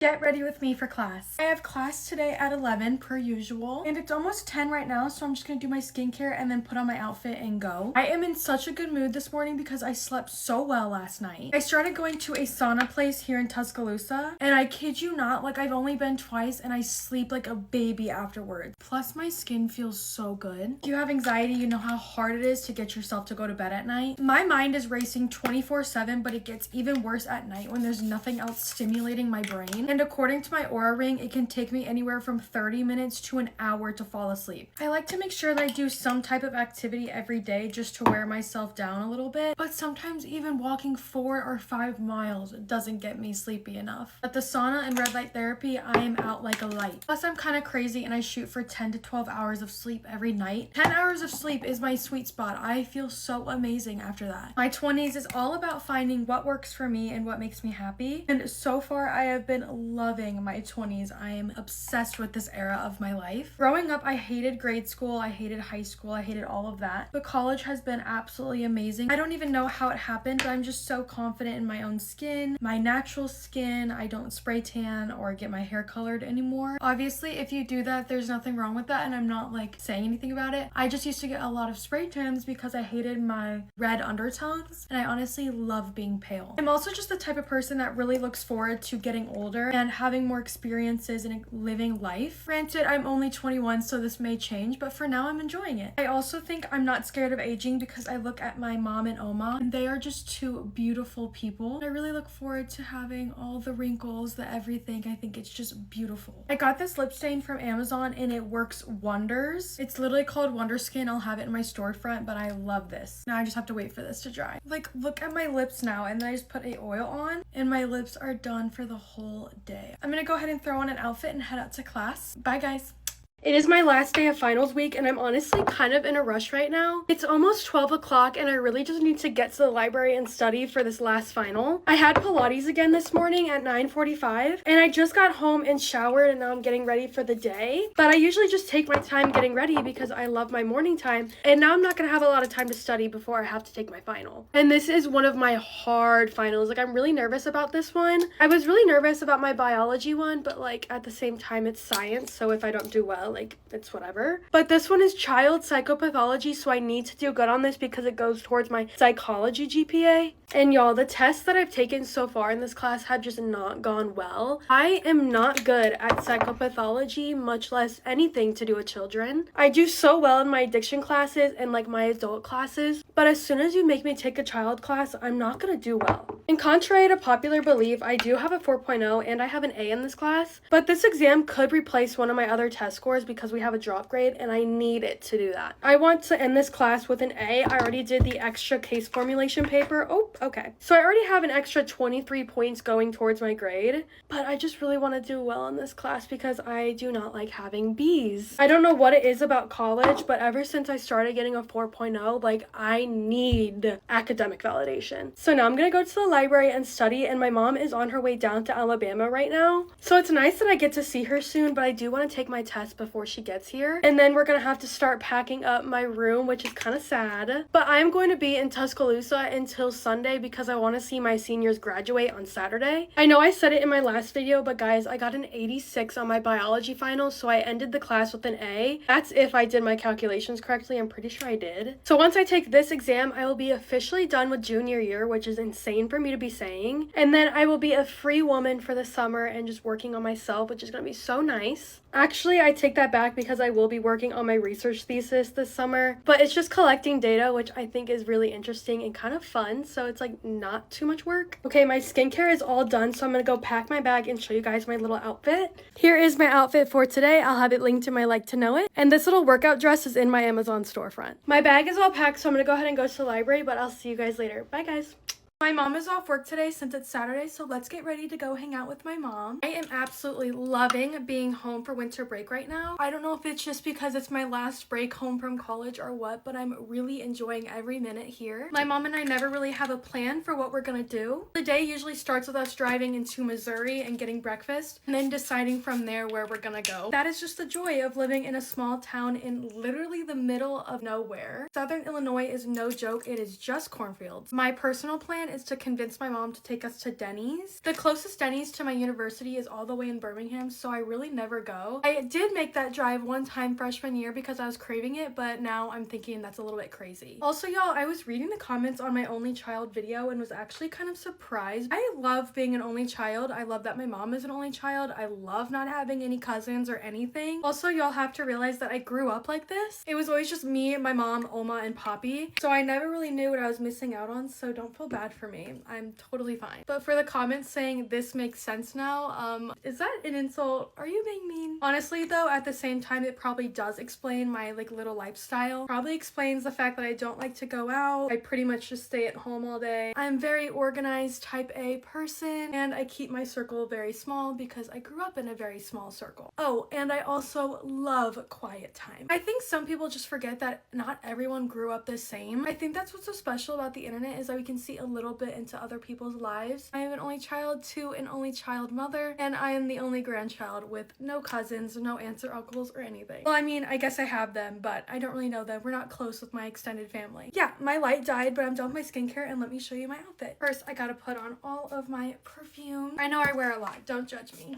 Get ready with me for class. I have class today at 11 per usual, and it's almost 10 right now, so I'm just gonna do my skincare and then put on my outfit and go. I am in such a good mood this morning because I slept so well last night. I started going to a sauna place here in Tuscaloosa, and I kid you not, like I've only been twice and I sleep like a baby afterwards. Plus my skin feels so good. If you have anxiety, you know how hard it is to get yourself to go to bed at night. My mind is racing 24/7, but it gets even worse at night when there's nothing else stimulating my brain. And according to my Aura ring, it can take me anywhere from 30 minutes to an hour to fall asleep. I like to make sure that I do some type of activity every day just to wear myself down a little bit, but sometimes even walking 4 or 5 miles doesn't get me sleepy enough. At the sauna and red light therapy, I am out like a light. Plus, I'm kind of crazy and I shoot for 10 to 12 hours of sleep every night. 10 hours of sleep is my sweet spot. I feel so amazing after that. My 20s is all about finding what works for me and what makes me happy, and so far I have been loving my 20s. I am obsessed with this era of my life. Growing up, I hated grade school, I hated high school, I hated all of that. But college has been absolutely amazing. I don't even know how it happened, but I'm just so confident in my own skin, my natural skin. I don't spray tan or get my hair colored anymore. Obviously, if you do that, there's nothing wrong with that, and I'm not like saying anything about it. I just used to get a lot of spray tans because I hated my red undertones, and I honestly love being pale. I'm also just the type of person that really looks forward to getting older and having more experiences and living life. Granted, I'm only 21, so this may change, but for now I'm enjoying it. I also think I'm not scared of aging because I look at my mom and Oma, and they are just two beautiful people. I really look forward to having all the wrinkles, the everything. I think it's just beautiful. I got this lip stain from Amazon and it works wonders. It's literally called Wonder Skin. I'll have it in my storefront, but I love this. Now I just have to wait for this to dry. Like, look at my lips now, and then I just put a oil on and my lips are done for the whole day. I'm gonna go ahead and throw on an outfit and head out to class. Bye guys. It is my last day of finals week, and I'm honestly kind of in a rush right now. It's almost 12 o'clock and I really just need to get to the library and study for this last final. I had Pilates again this morning at 9:45, and I just got home and showered, and now I'm getting ready for the day. But I usually just take my time getting ready because I love my morning time, and now I'm not gonna have a lot of time to study before I have to take my final. And this is one of my hard finals. Like, I'm really nervous about this one. I was really nervous about my biology one, but like at the same time it's science, so if I don't do well, like, it's whatever. But this one is child psychopathology, so I need to do good on this because it goes towards my psychology GPA. And y'all, the tests that I've taken so far in this class have just not gone well. I am not good at psychopathology, much less anything to do with children. I do so well in my addiction classes and like my adult classes, but as soon as you make me take a child class, I'm not gonna do well. And contrary to popular belief, I do have a 4.0 and I have an A in this class, but this exam could replace one of my other test scores because we have a drop grade and I need it to do that. I want to end this class with an A. I already did the extra case formulation paper. Oh, okay. So I already have an extra 23 points going towards my grade, but I just really want to do well in this class because I do not like having B's. I don't know what it is about college, but ever since I started getting a 4.0, like, I need academic validation. So now I'm gonna go to the library and study, and my mom is on her way down to Alabama right now. So it's nice that I get to see her soon, but I do want to take my test before she gets here. And then we're gonna have to start packing up my room, which is kind of sad. But I'm going to be in Tuscaloosa until Sunday because I want to see my seniors graduate on Saturday. I know I said it in my last video, but guys, I got an 86 on my biology final, so I ended the class with an A. That's if I did my calculations correctly. I'm pretty sure I did. So once I take this exam, I will be officially done with junior year, which is insane for me to be saying. And then I will be a free woman for the summer and just working on myself, which is gonna be so nice. Actually, I take that back because I will be working on my research thesis this summer, but it's just collecting data, which I think is really interesting and kind of fun, so it's like not too much work. Okay, my skincare is all done, so I'm gonna go pack my bag and show you guys my little outfit. Here is my outfit for today. I'll have it linked in my like to know it, and this little workout dress is in my Amazon storefront. My bag is all packed, so I'm gonna go ahead and go to the library, but I'll see you guys later. Bye guys. My mom is off work today since it's Saturday, so let's get ready to go hang out with my mom. I am absolutely loving being home for winter break right now. I don't know if it's just because it's my last break home from college or what, but I'm really enjoying every minute here. My mom and I never really have a plan for what we're gonna do. The day usually starts with us driving into Missouri and getting breakfast, and then deciding from there where we're gonna go. That is just the joy of living in a small town in literally the middle of nowhere. Southern Illinois is no joke, it is just cornfields. My personal plan is to convince my mom to take us to Denny's. The closest Denny's to my university is all the way in Birmingham, so I really never go. I did make that drive one time freshman year because I was craving it, but now I'm thinking that's a little bit crazy. Also, y'all, I was reading the comments on my only child video and was actually kind of surprised. I love being an only child. I love that my mom is an only child. I love not having any cousins or anything. Also, y'all have to realize that I grew up like this. It was always just me, my mom, Oma, and Poppy, so I never really knew what I was missing out on, so don't feel bad for me. I'm totally fine. But for the comments saying this makes sense now, is that an insult? Are you being mean? Honestly though, at the same time, it probably does explain my like little lifestyle. Probably explains the fact that I don't like to go out. I pretty much just stay at home all day. I'm very organized type A person, and I keep my circle very small because I grew up in a very small circle. Oh, and I also love quiet time. I think some people just forget that not everyone grew up the same. I think that's what's so special about the internet is that we can see a little bit into other people's lives. I am an only child to an only child mother, and I am the only grandchild with no cousins, no aunts or uncles or anything. Well, I mean, I guess I have them, but I don't really know them. We're not close with my extended family. Yeah, my light died, but I'm done with my skincare, and let me show you my outfit. First, I gotta put on all of my perfume. I know I wear a lot, don't judge me.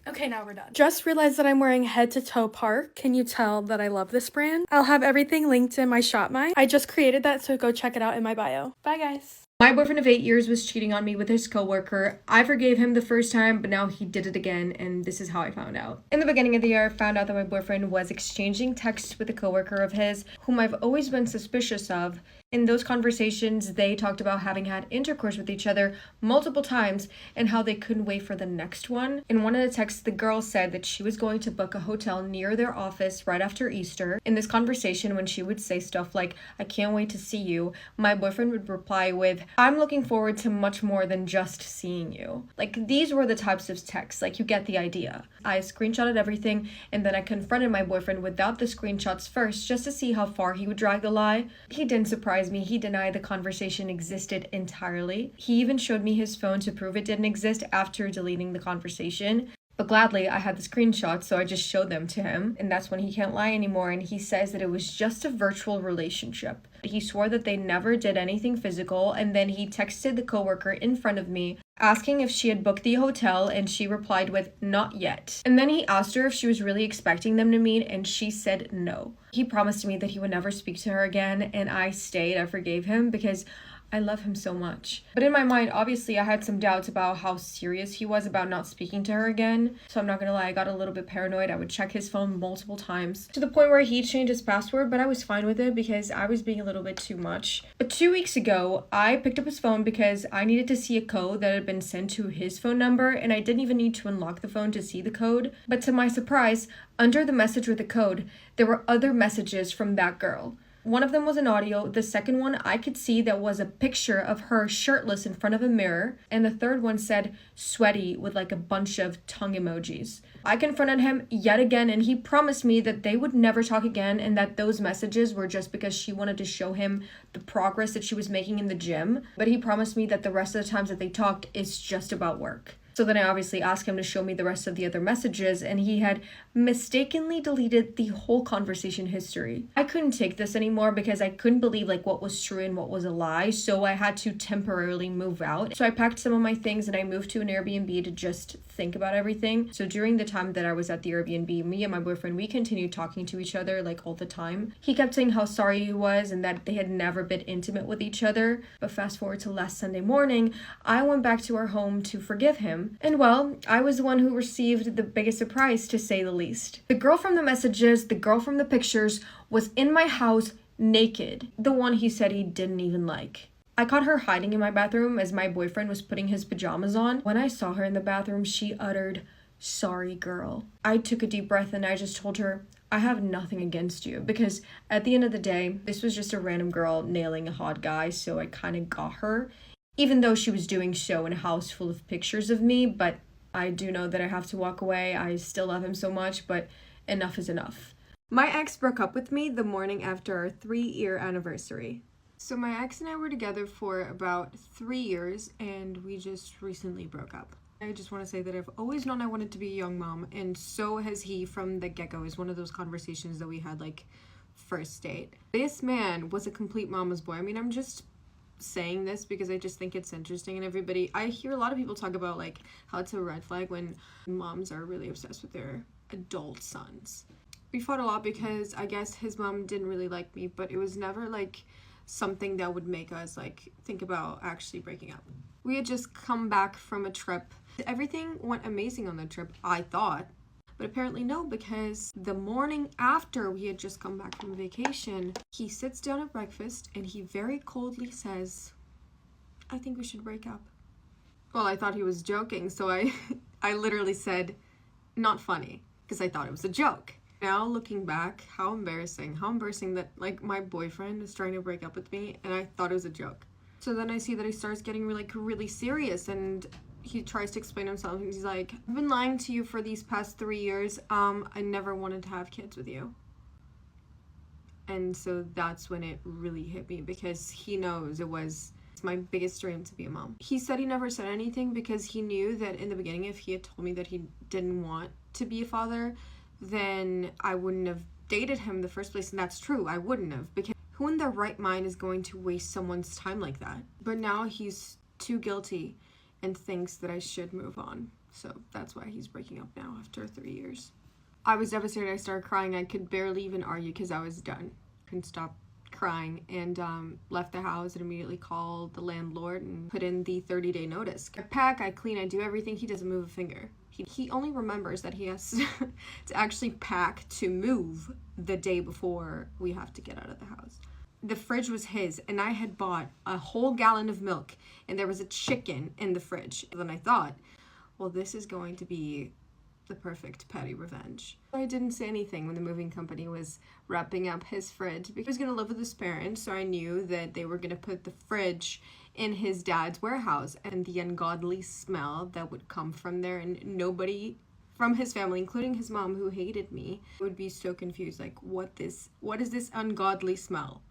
Okay, now we're done. Just realized that I'm wearing Head to Toe Park. Can you tell that I love this brand? I'll have everything linked in my shop my. I just created that, so go check it out in my bio. Bye, guys. My boyfriend of 8 years was cheating on me with his coworker. I forgave him the first time, but now he did it again, and this is how I found out. In the beginning of the year, I found out that my boyfriend was exchanging texts with a coworker of his, whom I've always been suspicious of. In those conversations, they talked about having had intercourse with each other multiple times and how they couldn't wait for the next one. In one of the texts, the girl said that she was going to book a hotel near their office right after Easter. In this conversation, when she would say stuff like, "I can't wait to see you," my boyfriend would reply with, "I'm looking forward to much more than just seeing you." Like, these were the types of texts, like, you get the idea. I screenshotted everything, and then I confronted my boyfriend without the screenshots first, just to see how far he would drag the lie. He didn't surprise me. He denied the conversation existed entirely. He even showed me his phone to prove it didn't exist after deleting the conversation. But gladly, I had the screenshots, so I just showed them to him, and that's when he can't lie anymore, and he says that it was just a virtual relationship. He swore that they never did anything physical, and then he texted the coworker in front of me, asking if she had booked the hotel, and she replied with, "Not yet." And then he asked her if she was really expecting them to meet, and she said no. He promised me that he would never speak to her again, and I stayed. I forgave him because I love him so much. But in my mind, obviously, I had some doubts about how serious he was about not speaking to her again. So I'm not gonna lie, I got a little bit paranoid. I would check his phone multiple times to the point where he changed his password, but I was fine with it because I was being a little bit too much. But 2 weeks ago, I picked up his phone because I needed to see a code that had been sent to his phone number, and I didn't even need to unlock the phone to see the code. But to my surprise, under the message with the code, there were other messages from that girl. One of them was an audio, the second one I could see that was a picture of her shirtless in front of a mirror, and the third one said sweaty with like a bunch of tongue emojis. I confronted him yet again, and he promised me that they would never talk again and that those messages were just because she wanted to show him the progress that she was making in the gym, but he promised me that the rest of the times that they talked is just about work. So then I obviously asked him to show me the rest of the other messages, and he had mistakenly deleted the whole conversation history. I couldn't take this anymore because I couldn't believe like what was true and what was a lie, so I had to temporarily move out. So I packed some of my things and I moved to an Airbnb to just think about everything. So during the time that I was at the Airbnb, me and my boyfriend, we continued talking to each other like all the time. He kept saying how sorry he was and that they had never been intimate with each other. But fast forward to last Sunday morning, I went back to our home to forgive him. And well, I was the one who received the biggest surprise, to say the least. The girl from the messages, the girl from the pictures, was in my house naked. The one he said he didn't even like. I caught her hiding in my bathroom as my boyfriend was putting his pajamas on. When I saw her in the bathroom, she uttered, "Sorry, girl." I took a deep breath and I just told her, I have nothing against you, because at the end of the day, this was just a random girl nailing a hot guy, so I kind of got her. Even though she was doing so in a house full of pictures of me, but I do know that I have to walk away. I still love him so much, but enough is enough. My ex broke up with me the morning after our 3-year anniversary. So my ex and I were together for about 3 years, and we just recently broke up. I just want to say that I've always known I wanted to be a young mom, and so has he from the get-go. It's one of those conversations that we had like first date. This man was a complete mama's boy. I mean, I'm just saying this because I just think it's interesting, and I hear a lot of people talk about like how it's a red flag when moms are really obsessed with their adult sons. We fought a lot because I guess his mom didn't really like me, but it was never like something that would make us like think about actually breaking up. We had just come back from a trip. Everything went amazing on the trip, I thought. But apparently no, because the morning after we had just come back from vacation, he sits down at breakfast and he very coldly says, I think we should break up. Well, I thought he was joking, so I literally said, not funny, because I thought it was a joke. Now looking back, how embarrassing that like my boyfriend is trying to break up with me and I thought it was a joke. So then I see that he starts getting really serious, and he tries to explain himself, and he's like, I've been lying to you for these past 3 years. I never wanted to have kids with you. And so that's when it really hit me, because he knows it's my biggest dream to be a mom. He said he never said anything because he knew that in the beginning, if he had told me that he didn't want to be a father, then I wouldn't have dated him in the first place. And that's true, I wouldn't have, because who in their right mind is going to waste someone's time like that? But now he's too guilty and thinks that I should move on. So that's why he's breaking up now after 3 years. I was devastated. I started crying. I could barely even argue because I was done. Couldn't stop crying, and left the house and immediately called the landlord and put in the 30-day notice. I pack, I clean, I do everything. He doesn't move a finger. He only remembers that he has to actually pack to move the day before we have to get out of the house. The fridge was his, and I had bought a whole gallon of milk, and there was a chicken in the fridge. And then I thought, well, this is going to be the perfect petty revenge. I didn't say anything when the moving company was wrapping up his fridge because he was going to live with his parents, so I knew that they were going to put the fridge in his dad's warehouse, and the ungodly smell that would come from there, and nobody from his family, including his mom who hated me, would be so confused, like, what is this ungodly smell?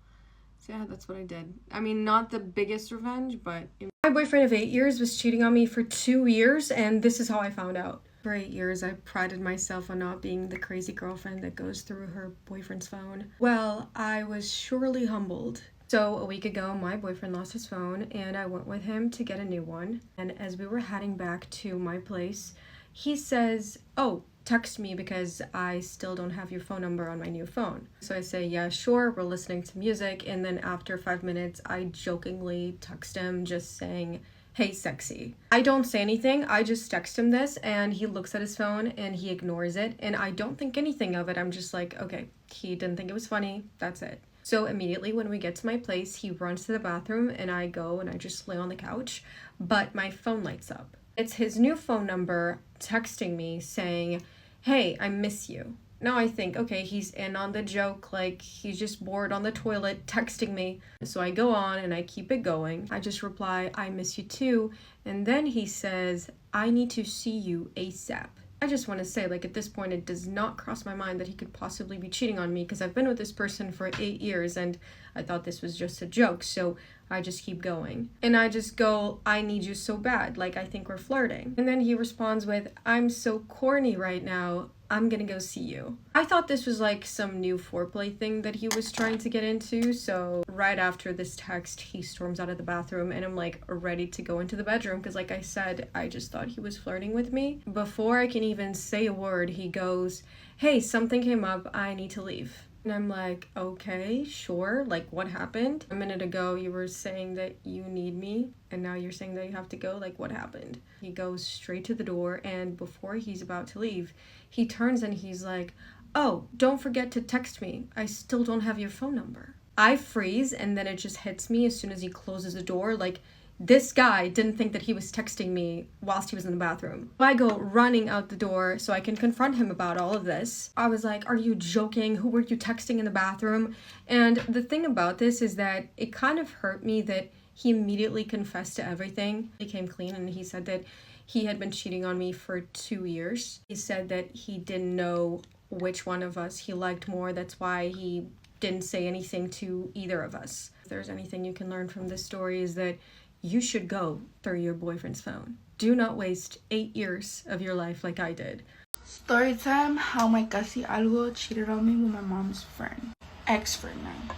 So yeah, that's what I did. I mean, not the biggest revenge, but... My boyfriend of 8 years was cheating on me for 2 years, and this is how I found out. For 8 years, I prided myself on not being the crazy girlfriend that goes through her boyfriend's phone. Well, I was surely humbled. So a week ago, my boyfriend lost his phone, and I went with him to get a new one. And as we were heading back to my place, he says, oh, text me because I still don't have your phone number on my new phone. So I say, yeah, sure, we're listening to music. And then after 5 minutes, I jokingly text him just saying, hey, sexy. I don't say anything. I just text him this, and he looks at his phone and he ignores it. And I don't think anything of it. I'm just like, okay, he didn't think it was funny. That's it. So immediately when we get to my place, he runs to the bathroom and I go and I just lay on the couch, but my phone lights up. It's his new phone number texting me saying, hey, I miss you. Now I think, okay, he's in on the joke, like he's just bored on the toilet texting me. So I go on and I keep it going. I just reply, I miss you too. And then he says, I need to see you ASAP. I just want to say, like, at this point, it does not cross my mind that he could possibly be cheating on me because I've been with this person for 8 years and I thought this was just a joke. So I just keep going. And I just go, I need you so bad. Like, I think we're flirting. And then he responds with, I'm so corny right now. I'm gonna go see you. I thought this was like some new foreplay thing that he was trying to get into. So right after this text, he storms out of the bathroom and I'm like ready to go into the bedroom because like I said, I just thought he was flirting with me. Before I can even say a word, he goes, hey, something came up. I need to leave. And I'm like, okay, sure. Like, what happened? A minute ago, you were saying that you need me, and now you're saying that you have to go. Like, what happened? He goes straight to the door, and before he's about to leave, he turns and he's like, oh, don't forget to text me. I still don't have your phone number. I freeze, and then it just hits me as soon as he closes the door. Like, this guy didn't think that he was texting me whilst he was in the bathroom. I go running out the door so I can confront him about all of this. I was like, are you joking? Who were you texting in the bathroom? And the thing about this is that it kind of hurt me that he immediately confessed to everything. He came clean and he said that he had been cheating on me for 2 years. He said that he didn't know which one of us he liked more. That's why he didn't say anything to either of us. If there's anything you can learn from this story is that you should go through your boyfriend's phone. Do not waste 8 years of your life like I did. Storytime, how my casi algo cheated on me with my mom's friend. Ex-friend now.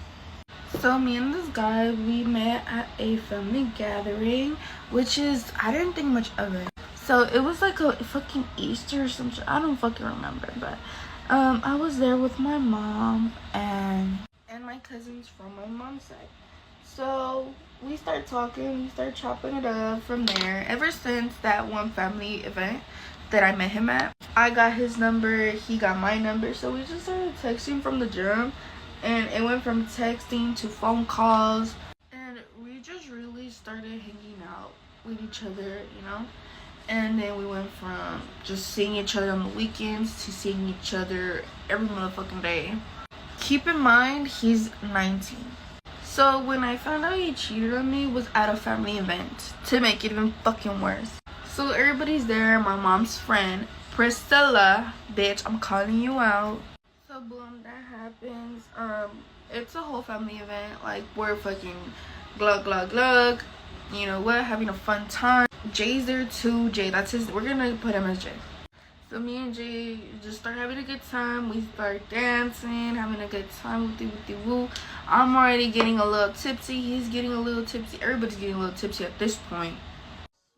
So me and this guy, we met at a family gathering, which is, I didn't think much of it. So it was like a fucking Easter or some shit. I don't fucking remember, but I was there with my mom and my cousins from my mom's side. So we started talking, we started chopping it up from there. Ever since that one family event that I met him at, I got his number, he got my number, so we just started texting from the gym, and it went from texting to phone calls, and we just really started hanging out with each other, you know. And then we went from just seeing each other on the weekends to seeing each other every motherfucking day. Keep in mind, he's 19. So when I found out he cheated on me was at a family event, to make it even fucking worse. So everybody's there, my mom's friend, Priscilla, bitch, I'm calling you out. So boom, that happens. It's a whole family event, like we're fucking glug glug glug, you know what, having a fun time. Jay's there too. Jay, that's his, we're gonna put him as Jay. So me and Jay just start having a good time. We start dancing, having a good time, woo. I'm already getting a little tipsy. He's getting a little tipsy. Everybody's getting a little tipsy at this point.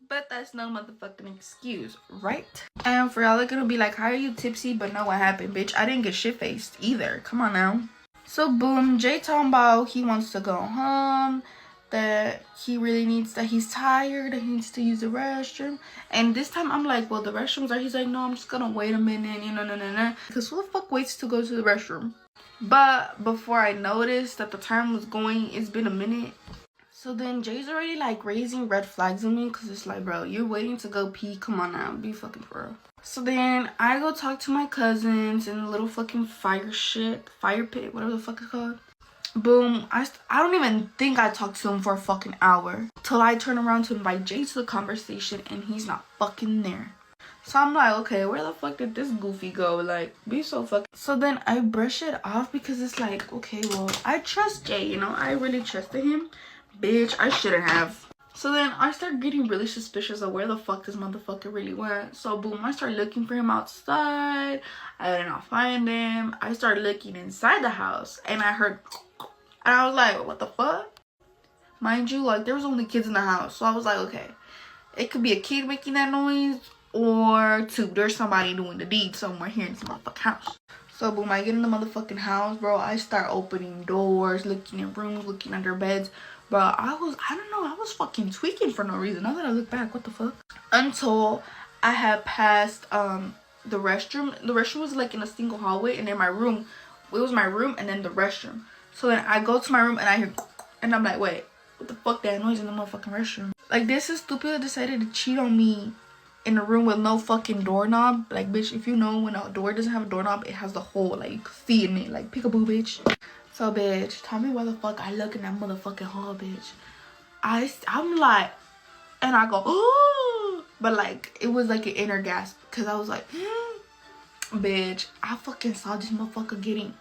But that's no motherfucking excuse, right? And for y'all that gonna be like, how are you tipsy? But know what happened, bitch. I didn't get shit-faced either. Come on now. So boom, Jay talking about he wants to go home, that he really needs, that he's tired, that he needs to use the restroom. And this time I'm like, well, the restrooms are, he's like, no, I'm just gonna wait a minute, you know, no. Because who the fuck waits to go to the restroom? But before I noticed that the time was going, it's been a minute. So then Jay's already like raising red flags on me, because it's like, bro, you're waiting to go pee. Come on now, be fucking for real. So then I go talk to my cousins in a little fucking fire pit, whatever the fuck it's called. Boom, I don't even think I talked to him for a fucking hour, till I turn around to invite Jay to the conversation and he's not fucking there. So I'm like, okay, where the fuck did this goofy go? Like, be so fucking. So then I brush it off, because it's like, okay, well, I trust Jay, you know, I really trusted him. Bitch, I shouldn't have. So then I start getting really suspicious of where the fuck this motherfucker really went. So boom, I start looking for him outside. I did not find him. I started looking inside the house and I heard, and I was like, what the fuck? Mind you, like, there was only kids in the house. So I was like, okay, it could be a kid making that noise, or two, there's somebody doing the deed somewhere here in this motherfucking house. So boom, I get in the motherfucking house, bro. I start opening doors, looking in rooms, looking under beds. Bro, I don't know, I was fucking tweaking for no reason. Now that I look back, what the fuck? Until I had passed the restroom. The restroom was like in a single hallway, and then my room, it was my room and then the restroom. So then I go to my room and I hear, and I'm like, wait, what the fuck, that noise in the motherfucking restroom? Like, this is stupid decided to cheat on me in a room with no fucking doorknob. Like, bitch, if you know when a door doesn't have a doorknob, it has the hole, like, you can see in it. Like, peekaboo, bitch. So, bitch, tell me why the fuck I look in that motherfucking hall, bitch. I'm like, and I go, oh, but like, it was like an inner gasp, because I was like, bitch, I fucking saw this motherfucker getting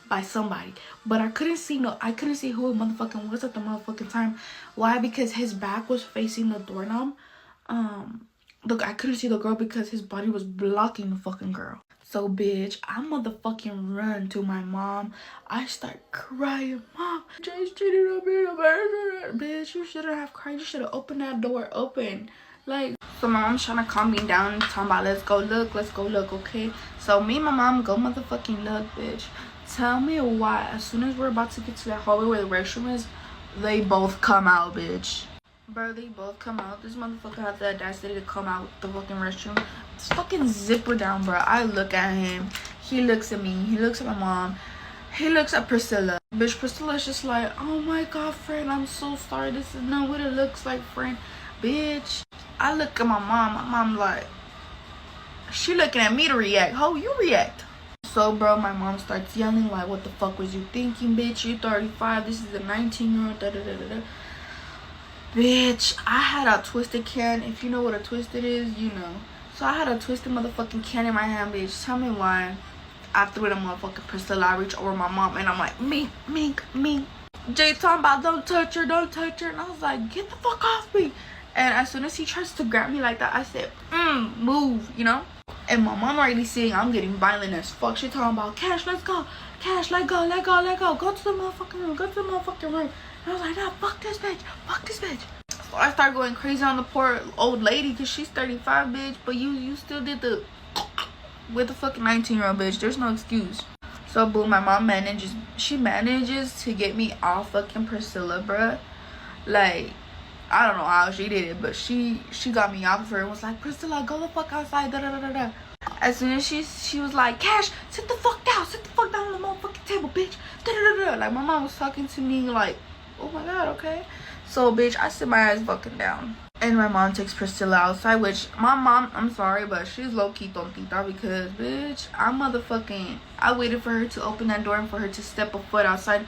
by somebody, but I couldn't see who it motherfucking was at the motherfucking time. Why? Because his back was facing the doorknob. Look, I couldn't see the girl because his body was blocking the fucking girl. So, bitch, I motherfucking run to my mom. I start crying. Mom, Jay's cheating on me. Bitch, you shouldn't have cried. You should have opened that door open. Like, so my mom's trying to calm me down and talking about, let's go look, okay? So me and my mom go motherfucking look, bitch. Tell me why, as soon as we're about to get to that hallway where the restroom is, they both come out, bitch. Bro, they both come out. This motherfucker had the audacity to come out the fucking restroom. It's fucking zipper down, bro. I look at him. He looks at me. He looks at my mom. He looks at Priscilla. Bitch, Priscilla's just like, oh my god, friend, I'm so sorry. This is not what it looks like, friend. Bitch, I look at my mom. My mom like, she looking at me to react. How you react? So, bro, my mom starts yelling like, what the fuck was you thinking, bitch? You 35. This is a 19-year-old. Da-da-da-da-da. Bitch, I had a twisted can. If you know what a twisted is, you know. So I had a twisted motherfucking can in my hand, bitch. Tell me why. I threw it at motherfucking Priscilla. I reach over my mom and I'm like, mink. Jay talking about don't touch her. And I was like, get the fuck off me. And as soon as he tries to grab me like that, I said, move, you know. And my mom already seeing I'm getting violent as fuck. She talking about, Cash, let's go. Cash, let go. Go to the motherfucking room. And I was like, nah, fuck this bitch. So I start going crazy on the poor old lady because she's 35, bitch. But you still did the with the fucking 19-year-old bitch. There's no excuse. So boom, my mom manages to get me off fucking Priscilla, bruh. Like, I don't know how she did it, but she got me off of her and was like, Priscilla, go the fuck outside, da. As soon as she was like, Cash, sit the fuck down on the motherfucking table, bitch, da. Like, my mom was talking to me like, oh my god, okay. So bitch, I sit my ass fucking down. And my mom takes Priscilla outside, which my mom, I'm sorry, but she's low-key tontita because, bitch, I waited for her to open that door and for her to step a foot outside.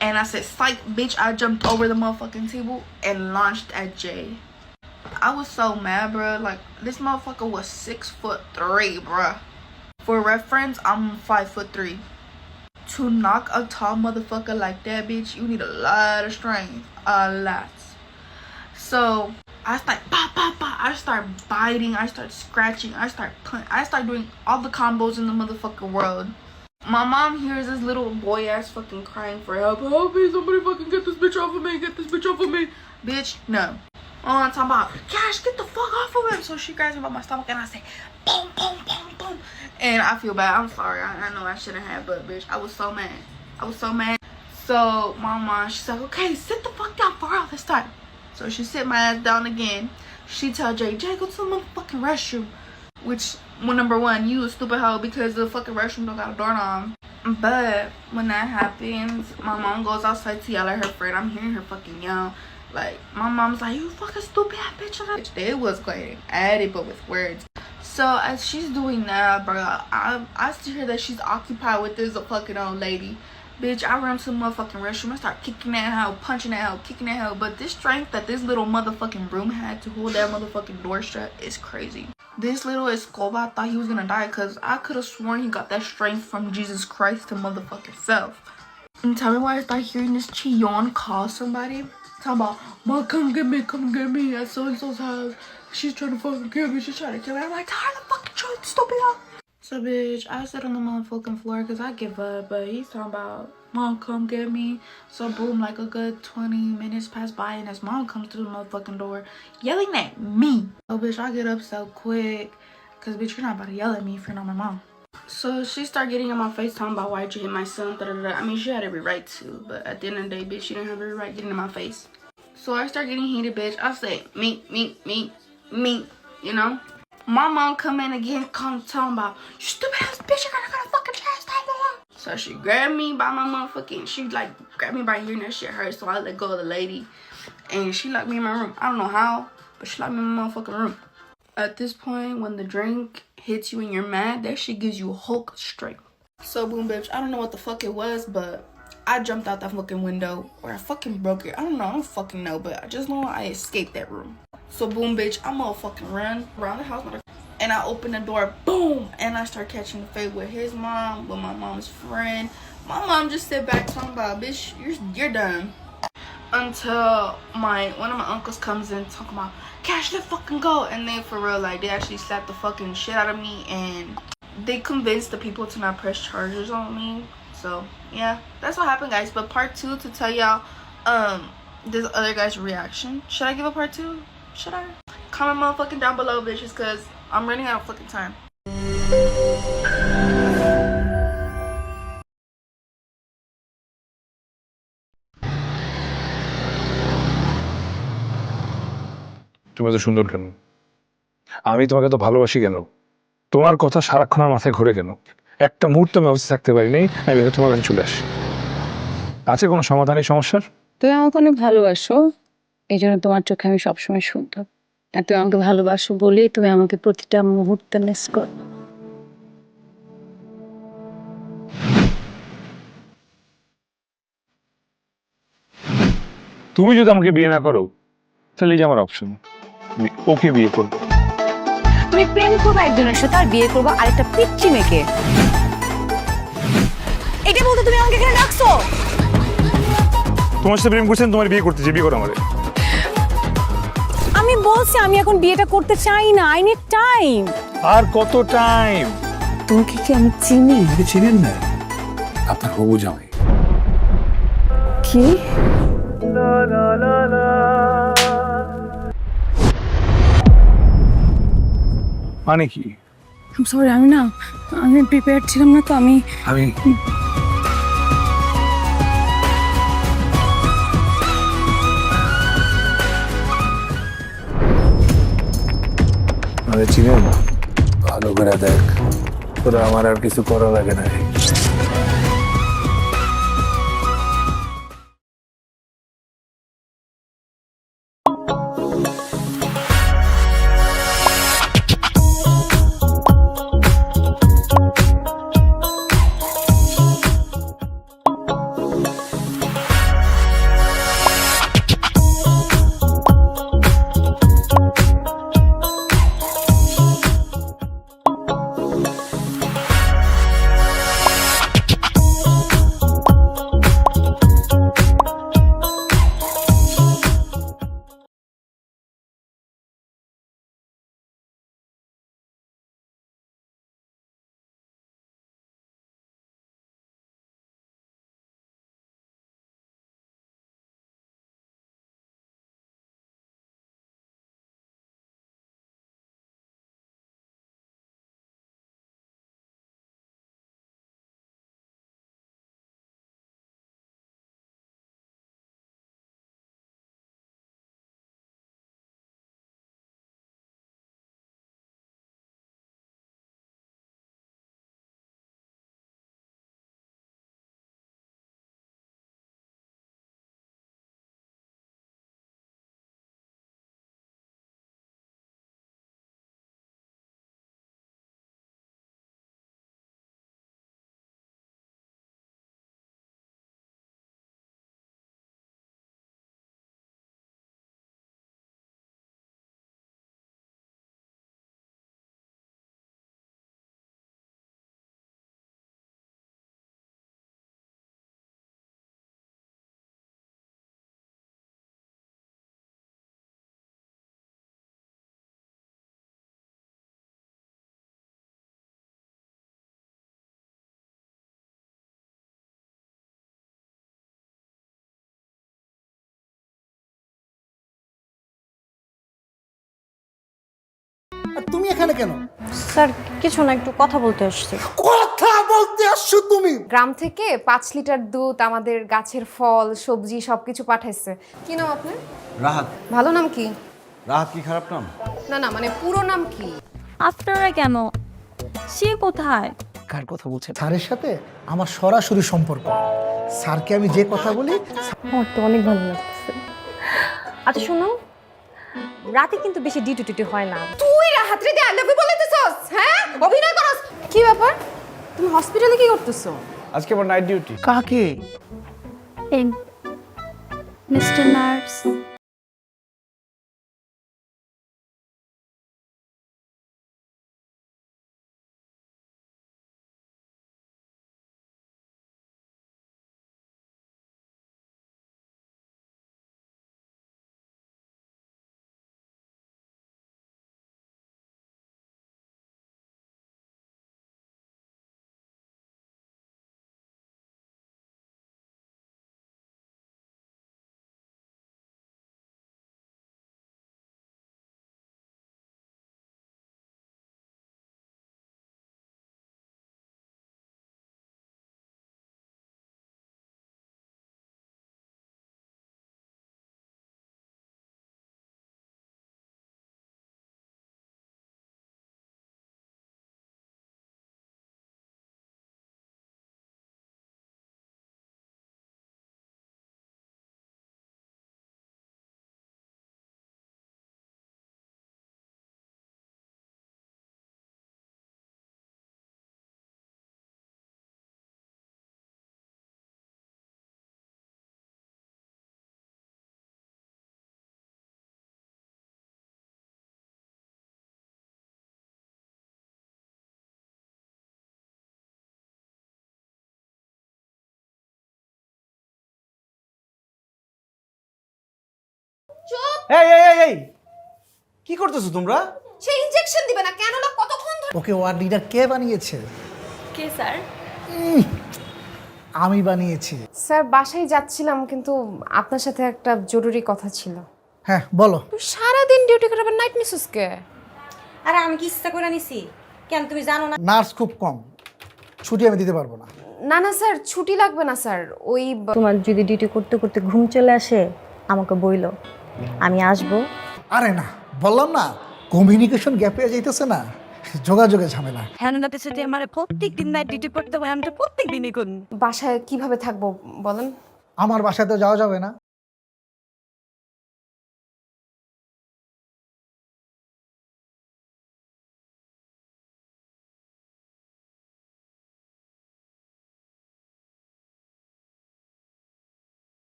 And I said, psych, bitch, I jumped over the motherfucking table and launched at Jay. I was so mad, bro. Like, this motherfucker was 6'3", bruh. For reference, I'm 5'3". To knock a tall motherfucker like that, bitch, you need a lot of strength. A lot. So I start I start biting, I start scratching, I start doing all the combos in the motherfucking world. My mom hears this little boy ass fucking crying for help. Help me, somebody fucking get this bitch off of me. Bitch, no. I'm talking about, Cash, get the fuck off of him. So she grabs me by my stomach and I say, boom. And I feel bad. I'm sorry. I know I shouldn't have, but bitch, I was so mad. So my mom, she's like, okay, sit the fuck down for all this time. So she sit my ass down again. She tell Jay, go to the motherfucking restroom. Which, well, number one, you a stupid hoe because the fucking restroom don't got a doorknob. But when that happens, my mom goes outside to yell at her friend. I'm hearing her fucking yell. Like, my mom's like, you fucking stupid ass bitch. They was going at it, but with words. So as she's doing that, bro, I see her that she's occupied with this fucking old lady. Bitch, I run to the motherfucking restroom. I start kicking that hoe, punching that hoe, kicking that hoe. But this strength that this little motherfucking broom had to hold that motherfucking door shut is crazy. This little Escobar thought he was gonna die because I could have sworn he got that strength from Jesus Christ to motherfucking self. And tell me why I start hearing this Chillon call somebody. Talking about, Mom, come get me at so-and-so's house. She's trying to fucking kill me. I'm like, tell her the fucking truth, stupid hoe. So, bitch, I sit on the motherfucking floor because I give up. But he's talking about, Mom, come get me. So, boom, like a good 20 minutes pass by. And his mom comes to the motherfucking door yelling at me. Oh, bitch, I get up so quick. Because, bitch, you're not about to yell at me if you're not my mom. So, she started getting on my face talking about, why'd you hit my son? I mean, she had every right to. But at the end of the day, bitch, she didn't have every right getting in my face. So, I start getting heated, bitch. I say, me, you know? My mom come in again, talking about, you stupid ass bitch, you're gonna fucking chastise her. So she grabbed me by my motherfucking, she like grabbed me by here and that shit hurt. So I let go of the lady. And she locked me in my room. I don't know how, but she locked me in my motherfucking room. At this point, when the drink hits you and you're mad, that shit gives you Hulk strength. So boom, bitch, I don't know what the fuck it was, but I jumped out that fucking window. Or I fucking broke it. I don't fucking know, but I just know I escaped that room. So boom, bitch, I'm gonna fucking run around the house, and I open the door, boom, and I start catching the fade with his mom, with my mom's friend. My mom just sit back talking about, bitch, you're done. Until one of my uncles comes in talking about, Cash, let's fucking go. And they, for real, like, they actually slapped the fucking shit out of me, and they convinced the people to not press charges on me. So yeah, that's what happened, guys. But part 2 to tell y'all this other guy's reaction. Should I give a part 2? Should I? Comment motherfucking down below, bitches, because I'm running out of fucking time. তুমি এত সুন্দর কেন? আমি তোমাকে তো ভালোবাসি কেন? তোমার কথা সারাক্ষণ আমার মাথায় ঘুরে কেন? একটা মুহূর্ত আমি অবস্থা থাকতে পারি নাই, আমি তোমার কাছে চলে আসি। আছে কোনো সমাধান এই সমস্যার? তুমি আমাকে অনেক ভালোবাসো, এই জন্য তোমার চোখে আমি সবসময় সুন্দর। আর তুমি আমাকে ভালোবাসো বলেই তুমি আমাকে প্রতিটা মুহূর্তে মিস করো। তুমি যদি আমাকে বিয়ে না করো তাহলে এই যে আমার অপশন, আমি ওকে বিয়ে করবো। তুমি প্রেম করবো একজনের সাথে আর বিয়ে করবো আরেকটা পিচ্চি মেয়েকে, এটা বলতে তুমি আমাকে এখানে ডাকছো? তোমার সাথে প্রেম করছেন, তোমার বিয়ে করতে বিয়ে করো আমারে। আমি বলছি আমি এখন বিয়েটা করতে চাই না, আই নিড টাইম। আর কত টাইম? তোমাকে কি আমি চিনি? আপনি চিনেন না? আপনার হবু জামাই। কি? মানে কি? সরি, আমি প্রিপেয়ার ছিলাম না তো। আমি মানে চিনেন? ভালো করে দেখ, তোরা আমার আর কিছু করা লাগে না। আর তুমি এখানে কেন? স্যার কিছু না, একটু কথা বলতে আসছি। কথা বলতে আসছো তুমি? গ্রাম থেকে 5 লিটার দুধ, আমাদের গাছের ফল সবজি সবকিছু পাঠাইছে। কি নাম আপনার? রাহাত। ভালো নাম কি? রাহাত কি খারাপ নাম? না না, মানে পুরো নাম কি? আপনারা কেন? সে কোথায়? কার কথা বলছে? স্যারের সাথে আমার সরাসরি সম্পর্ক। স্যারকে আমি যে কথা বলি, আমার তো অনেক ভালো লাগতেছে। আচ্ছা শোনো, রাতে কিন্তু বেশি ডিউটি টিউটি হয় না। তুই রাহাত রে দিয়ে আই লাভ ইউ বলতেছস? হ্যাঁ, অভিনয় করস? কি ব্যাপার, তুমি হসপিটালে কি করতেছো? আজকে আমার নাইট ডিউটি। কাকে? মিস্টার নার্স, এই এই এই এই কি করতেছো তোমরা? সে ইনজেকশন দিবে না কেন না কতক্ষণ ধরে? ওকে ওয়ার্ড লিডার কে বানিয়েছে? কে স্যার? আমি বানিয়েছি। স্যার বাসায় যাচ্ছিলাম, কিন্তু আপনার সাথে একটা জরুরি কথা ছিল। হ্যাঁ বলো। সারাদিন ডিউটি করে আবার নাইট নিসুসকে? আরে আমি কি ইচ্ছা করে নিছি? কেন তুমি জানো না? নার্স খুব কম, ছুটি আমি দিতে পারবো না। না না স্যার, ছুটি লাগবে না স্যার। ওই তোমার যদি ডিউটি করতে করতে ঘুম চলে আসে আমাকে বইলো, আমি আসবো। আরে না, বললাম না কমিউনিকেশন গ্যাপ হয়ে যাইতেছে না, যোগাযোগের ঝামেলা। হ্যাঁ না পেছনে আমার প্রত্যেক দিন নাইট ডিউটি করতে হয়, আমি তো প্রত্যেক দিনই করি। বাসায় কিভাবে থাকবো বলেন? আমার বাসায় তো যাওয়া যাবে না।